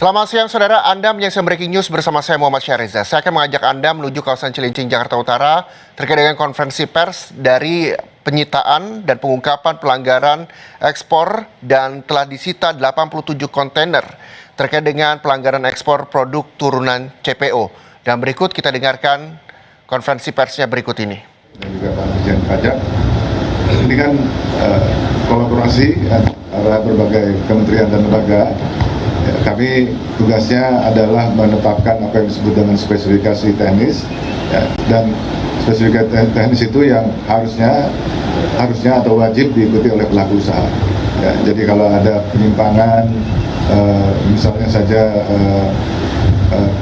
Selamat siang saudara, Anda menyaksikan Breaking News bersama saya Muhammad Syahriza. Saya akan mengajak Anda menuju kawasan Cilincing, Jakarta Utara terkait dengan konferensi pers dari penyitaan dan pengungkapan pelanggaran ekspor dan telah disita 87 kontainer terkait dengan pelanggaran ekspor produk turunan CPO. Dan berikut kita dengarkan konferensi persnya berikut ini. Dan juga Pak Dirjen Pajak, ini kan kolaborasi antara berbagai kementerian dan lembaga. Kami tugasnya adalah menetapkan apa yang disebut dengan spesifikasi teknis, dan spesifikasi teknis itu yang harusnya atau wajib diikuti oleh pelaku usaha. Jadi kalau ada penyimpangan, misalnya saja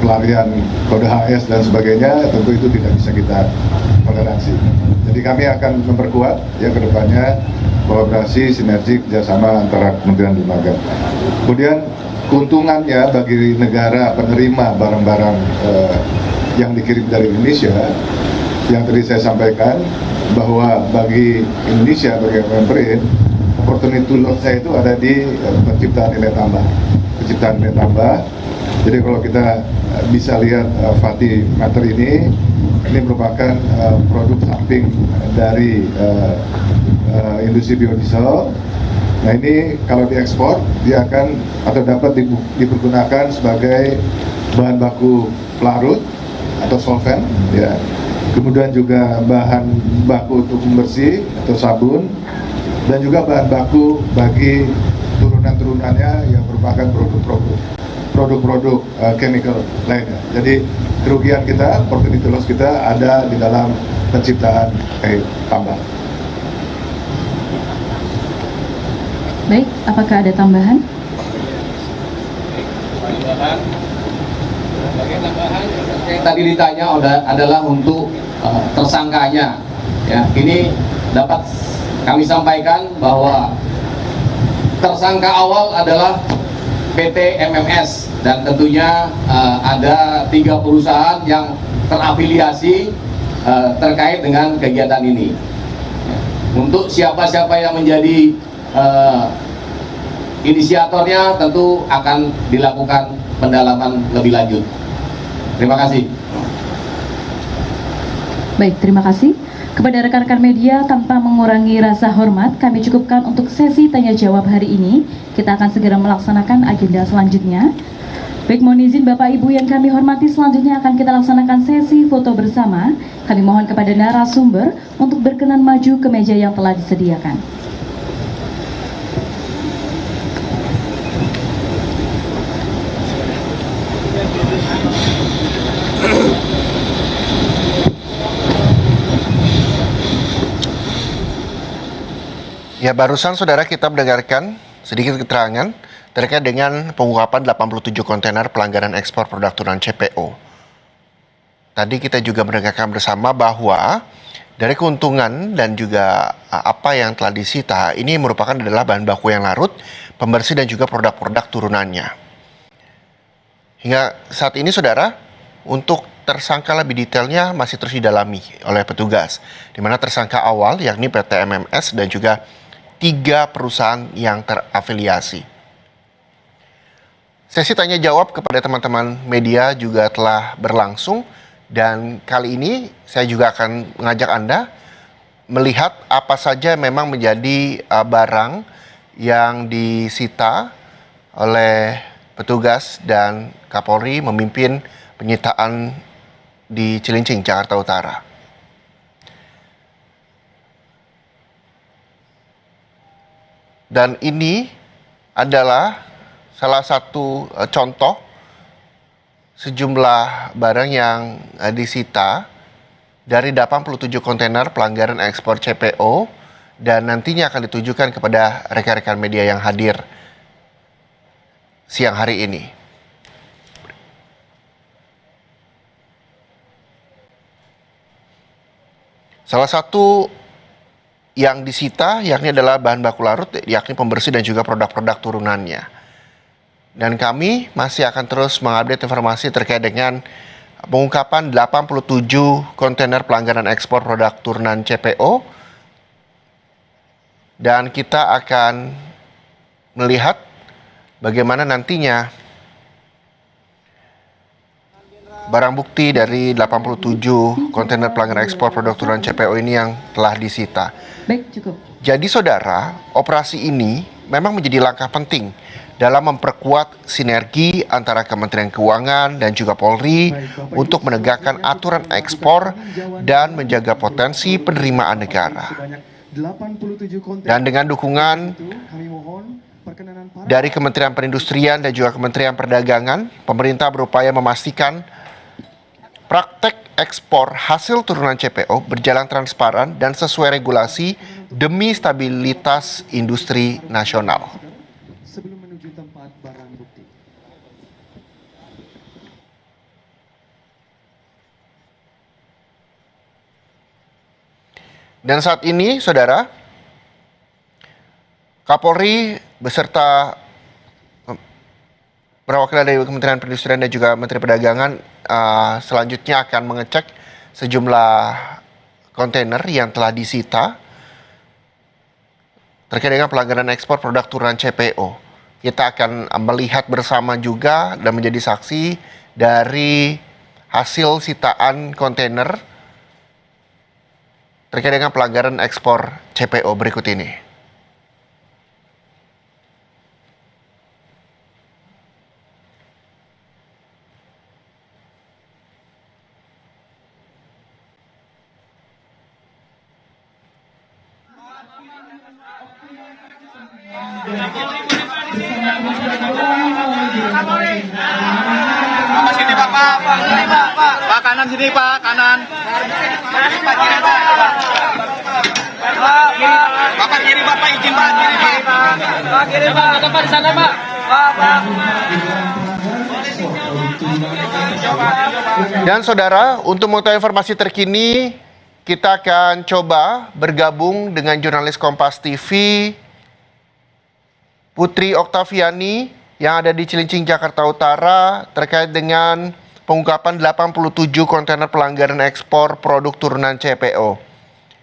pelarian kode HS dan sebagainya, tentu itu tidak bisa kita toleransi. Jadi kami akan memperkuat ke depannya kolaborasi sinergi kerjasama antara kementerian dan lembaga. Kemudian keuntungannya bagi negara penerima barang-barang yang dikirim dari Indonesia, yang tadi saya sampaikan bahwa bagi Indonesia, bagi pemerintah, opportunity loss-nya itu ada di penciptaan nilai tambah. Jadi kalau kita bisa lihat fatty matter ini merupakan produk samping dari industri biodiesel. Nah ini kalau diekspor, dia akan atau dapat dipergunakan sebagai bahan baku pelarut atau solvent, ya. Kemudian juga bahan baku untuk pembersih atau sabun, dan juga bahan baku bagi turunan-turunannya yang merupakan produk-produk chemical lainnya. Jadi kerugian kita, opportunity loss kita ada di dalam penciptaan tambah. Baik, apakah ada tambahan? Tadi ditanya adalah untuk tersangkanya. Ya, ini dapat kami sampaikan bahwa tersangka awal adalah PT MMS, dan tentunya ada 3 perusahaan yang terafiliasi terkait dengan kegiatan ini. Untuk siapa-siapa yang menjadi inisiatornya tentu akan dilakukan pendalaman lebih lanjut. Terima kasih. Baik, terima kasih. Kepada rekan-rekan media, tanpa mengurangi rasa hormat, kami cukupkan untuk sesi tanya jawab hari ini. Kita akan segera melaksanakan agenda selanjutnya. Baik, mohon izin Bapak Ibu yang kami hormati, selanjutnya akan kita laksanakan sesi foto bersama. Kami mohon kepada narasumber untuk berkenan maju ke meja yang telah disediakan. Ya, barusan saudara kita mendengarkan sedikit keterangan terkait dengan pengungkapan 87 kontainer pelanggaran ekspor produk turunan CPO. Tadi kita juga mendengarkan bersama bahwa dari keuntungan dan juga apa yang telah disita ini merupakan adalah bahan baku yang larut, pembersih dan juga produk-produk turunannya. Hingga saat ini saudara, untuk tersangka lebih detailnya masih terus didalami oleh petugas, di mana tersangka awal yakni PT MMS dan juga 3 perusahaan yang terafiliasi. Sesi tanya jawab kepada teman-teman media juga telah berlangsung, dan kali ini saya juga akan mengajak Anda melihat apa saja memang menjadi barang yang disita oleh petugas dan Kapolri memimpin penyitaan di Cilincing, Jakarta Utara. Dan ini adalah salah satu contoh sejumlah barang yang disita dari 87 kontainer pelanggaran ekspor CPO, dan nantinya akan ditujukan kepada rekan-rekan media yang hadir siang hari ini. Salah satu yang disita yakni adalah bahan baku larut, yakni pembersih dan juga produk-produk turunannya. Dan kami masih akan terus mengupdate informasi terkait dengan pengungkapan 87 kontainer pelanggaran ekspor produk turunan CPO. Dan kita akan melihat bagaimana nantinya barang bukti dari 87 kontainer pelanggaran ekspor produk turunan CPO ini yang telah disita. Baik, cukup. Jadi saudara, operasi ini memang menjadi langkah penting dalam memperkuat sinergi antara Kementerian Keuangan dan juga Polri untuk menegakkan aturan ekspor dan menjaga potensi penerimaan negara. Dan dengan dukungan dari Kementerian Perindustrian dan juga Kementerian Perdagangan, pemerintah berupaya memastikan praktek ekspor hasil turunan CPO berjalan transparan dan sesuai regulasi demi stabilitas industri nasional. Sebelum menuju tempat barang bukti. Dan saat ini, saudara, Kapolri beserta perwakilan dari Kementerian Perindustrian dan juga Menteri Perdagangan selanjutnya akan mengecek sejumlah kontainer yang telah disita terkait dengan pelanggaran ekspor produk turunan CPO. Kita akan melihat bersama juga dan menjadi saksi dari hasil sitaan kontainer terkait dengan pelanggaran ekspor CPO berikut ini. Pak sini Pak, Pak kanan sini Pak, kanan. Pak kiri Pak. Bapak kiri Bapak izin Pak, kiri Pak. Pak kiri Pak, Bapak di sana Pak. Pak. Dan saudara, untuk mengetahui informasi terkini, kita akan coba bergabung dengan jurnalis Kompas TV, Putri Oktaviani, yang ada di Cilincing, Jakarta Utara, terkait dengan pengungkapan 87 kontainer pelanggaran ekspor produk turunan CPO.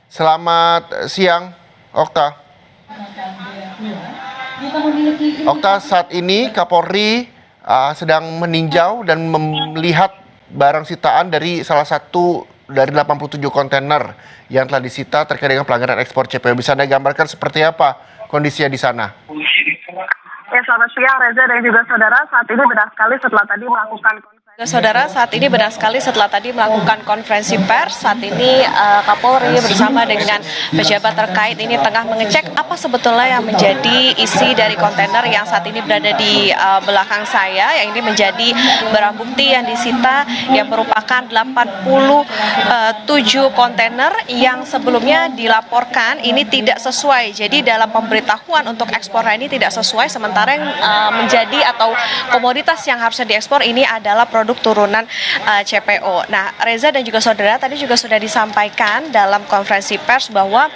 Selamat siang, Okta. Okta, saat ini Kapolri sedang meninjau dan melihat barang sitaan dari salah satu dari 87 kontainer yang telah disita terkait dengan pelanggaran ekspor CPO. Bisa Anda gambarkan seperti apa kondisinya di sana? Ya, selamat siang Reza dan juga saudara. Saat ini benar sekali setelah tadi melakukan konferensi pers. Saat ini Kapolri bersama dengan pejabat terkait ini tengah mengecek apa sebetulnya yang menjadi isi dari kontainer yang saat ini berada di belakang saya, yang ini menjadi barang bukti yang disita yang merupakan 87 kontainer yang sebelumnya dilaporkan ini tidak sesuai. Jadi dalam pemberitahuan untuk ekspornya ini tidak sesuai, sementara yang menjadi atau komoditas yang harusnya diekspor ini adalah produk turunan CPO. Nah, Reza dan juga saudara, tadi juga sudah disampaikan dalam konferensi pers bahwa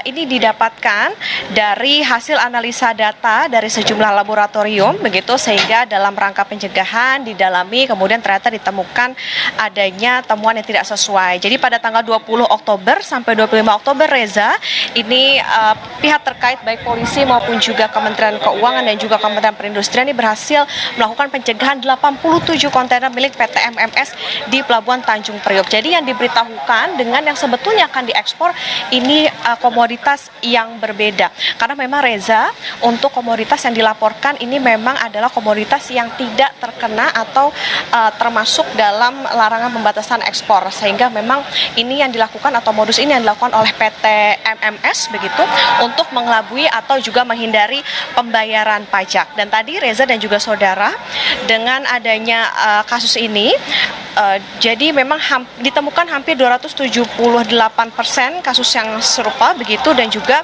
ini didapatkan dari hasil analisa data dari sejumlah laboratorium, begitu, sehingga dalam rangka pencegahan didalami, kemudian ternyata ditemukan adanya temuan yang tidak sesuai. Jadi pada tanggal 20 Oktober sampai 25 Oktober, Reza, ini pihak terkait baik polisi maupun juga Kementerian Keuangan dan juga Kementerian Perindustrian ini berhasil melakukan pencegahan 87 kontainer milik PT MMS di Pelabuhan Tanjung Priok. Jadi yang diberitahukan dengan yang sebetulnya akan diekspor ini komoditas yang berbeda. Karena memang Reza, untuk komoditas yang dilaporkan ini memang adalah komoditas yang tidak terkena atau termasuk dalam larangan pembatasan ekspor. Sehingga memang ini yang dilakukan atau modus ini yang dilakukan oleh PT MMS begitu untuk mengelabui atau juga menghindari pembayaran pajak. Dan tadi Reza dan juga saudara, dengan adanya kasus ini, jadi memang ditemukan hampir 278% kasus yang serupa begitu, dan juga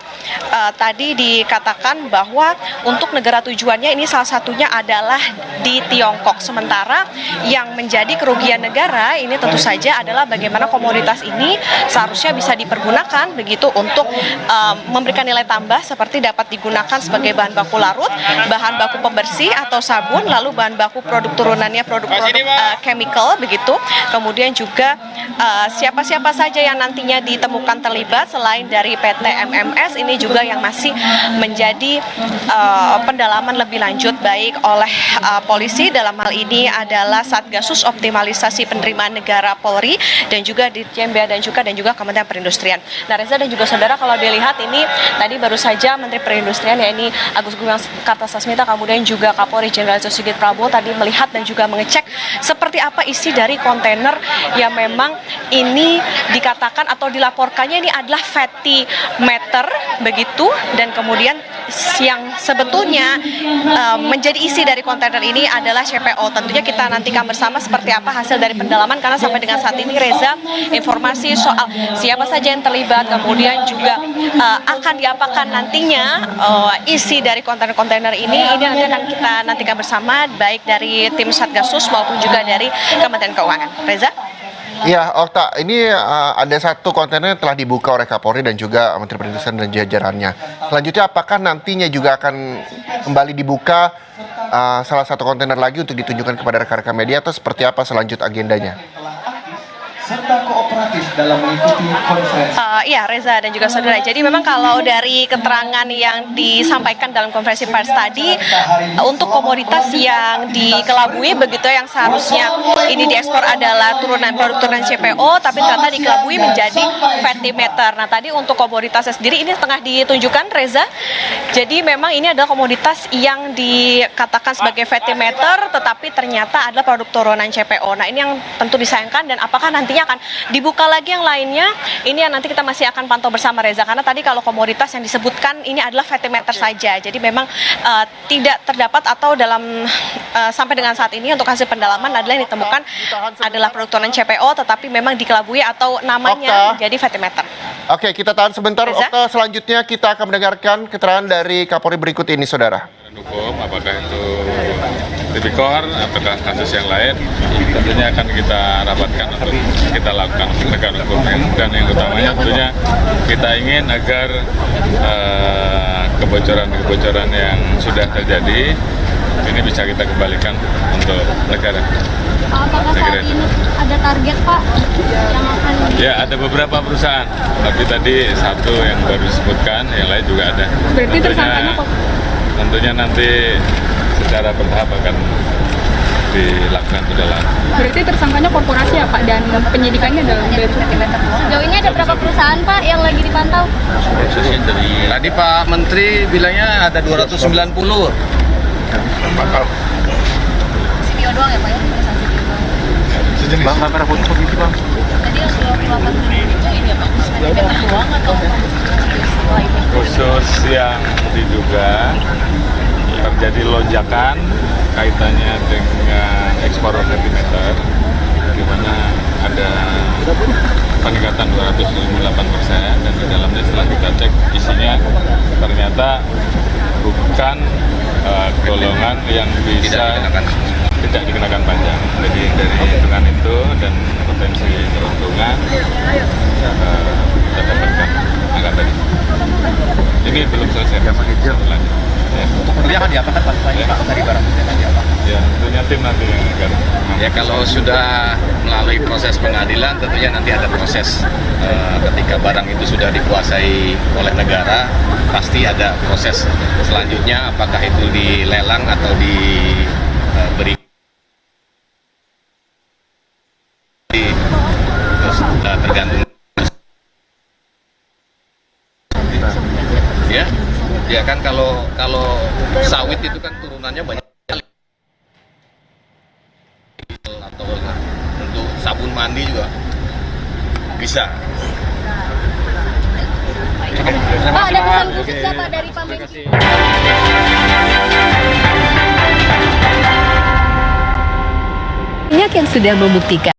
tadi dikatakan bahwa untuk negara tujuannya ini salah satunya adalah di Tiongkok. Sementara yang menjadi kerugian negara ini tentu saja adalah bagaimana komoditas ini seharusnya bisa dipergunakan begitu untuk memberikan nilai tambah, seperti dapat digunakan sebagai bahan baku larut, bahan baku pembersih atau sabun, lalu bahan baku produk turunannya produk chemical begitu, begitu. Kemudian juga siapa-siapa saja yang nantinya ditemukan terlibat selain dari PT MMS ini juga yang masih menjadi pendalaman lebih lanjut baik oleh polisi, dalam hal ini adalah Satgasus Optimalisasi Penerimaan Negara Polri dan juga Ditjen Bea dan juga Kementerian Perindustrian. Nah, Reza dan juga saudara, kalau dilihat ini tadi baru saja Menteri Perindustrian yakni Agus Gumiwang Kartasasmita kemudian juga Kapolri Jenderal Sigit Prabowo tadi melihat dan juga mengecek seperti apa isi dari kontainer yang memang ini dikatakan atau dilaporkannya ini adalah fatty matter begitu, dan kemudian yang sebetulnya menjadi isi dari kontainer ini adalah CPO. Tentunya kita nantikan bersama seperti apa hasil dari pendalaman, karena sampai dengan saat ini Reza, informasi soal siapa saja yang terlibat kemudian juga akan diapakan nantinya isi dari kontainer-kontainer ini nanti akan kita nantikan bersama baik dari tim Satgasus maupun juga dari Kementerian Keuangan. Reza? Ya, Okta, ini ada satu kontainer yang telah dibuka oleh Kapolri dan juga Menteri Perindustrian dan jajarannya. Selanjutnya, apakah nantinya juga akan kembali dibuka salah satu kontainer lagi untuk ditunjukkan kepada rekan-rekan media, atau seperti apa selanjut agendanya? Serta kooperatif dalam mengikuti konferensi. Iya, Reza dan juga saudara. Jadi memang kalau dari keterangan yang disampaikan dalam konferensi pers tadi, untuk komoditas yang dikelabui begitu yang seharusnya ini diekspor adalah produk turunan CPO, tapi ternyata dikelabui menjadi fatty matter. Nah, tadi untuk komoditasnya sendiri ini tengah ditunjukkan, Reza. Jadi memang ini adalah komoditas yang dikatakan sebagai fatty matter, tetapi ternyata adalah produk turunan CPO. Nah, ini yang tentu disayangkan, dan apakah nantinya akan dibuka lagi yang lainnya, ini yang nanti kita masih akan pantau bersama, Reza, karena tadi kalau komoditas yang disebutkan ini adalah fatty matter saja, jadi memang tidak terdapat atau dalam sampai dengan saat ini untuk hasil pendalaman adalah yang ditemukan adalah produk turunan CPO, tetapi memang dikelabui atau namanya jadi fatty matter. Oke, kita tahan sebentar, Okta. Selanjutnya kita akan mendengarkan keterangan dari Kapolri berikut ini, saudara. Hukum, apakah itu tipikor, apakah kasus yang lain, tentunya akan kita rapatkan untuk kita lakukan penegakan hukum, dan yang utamanya tentunya kita ingin agar kebocoran-kebocoran yang sudah terjadi ini bisa kita kembalikan untuk negara. Apakah saat ini ada target, Pak, yang akan... Ya, ada beberapa perusahaan, tapi tadi satu yang baru disebutkan, yang lain juga ada. Berarti tersangkanya kok? Tentunya nanti secara bertahap akan dilakukan pendalaman. Berarti tersangkanya korporasi ya, Pak, dan penyidikannya adalah sejauh ini ada berapa perusahaan, Pak, yang lagi dipantau? Tadi Pak Menteri bilangnya ada 290. CPO doang ya, Pak, ya? Sejenis. Bang, kamera foto gitu, Bang. Tadi yang 28 itu ini ya, Pak? Benar doang atau Khusus yang diduga terjadi lonjakan kaitannya dengan ekspor fatty matter, di mana ada peningkatan 258%, dan di dalamnya setelah kita cek isinya ternyata bukan golongan yang bisa tidak dikenakan pajak. Jadi dari hitungan itu dan potensi keuntungan kita dapatkan angka tadi. Ini belum selesai. Lanjut. Dia akan diapakan Pak dari barang bukti akan diapakan? Ya, tentunya tim nanti yang akan. Ya, kalau sudah melalui proses pengadilan, tentunya nanti ada proses ketika barang itu sudah dikuasai oleh negara, pasti ada proses selanjutnya, apakah itu dilelang atau diberi. Tergantung. Ya kan, kalau sawit itu kan turunannya banyak sekali. Atau untuk sabun mandi juga bisa. Pak, ada pesan khusus nggak, Pak, dari Pak Menteri? Banyak yang sudah membuktikan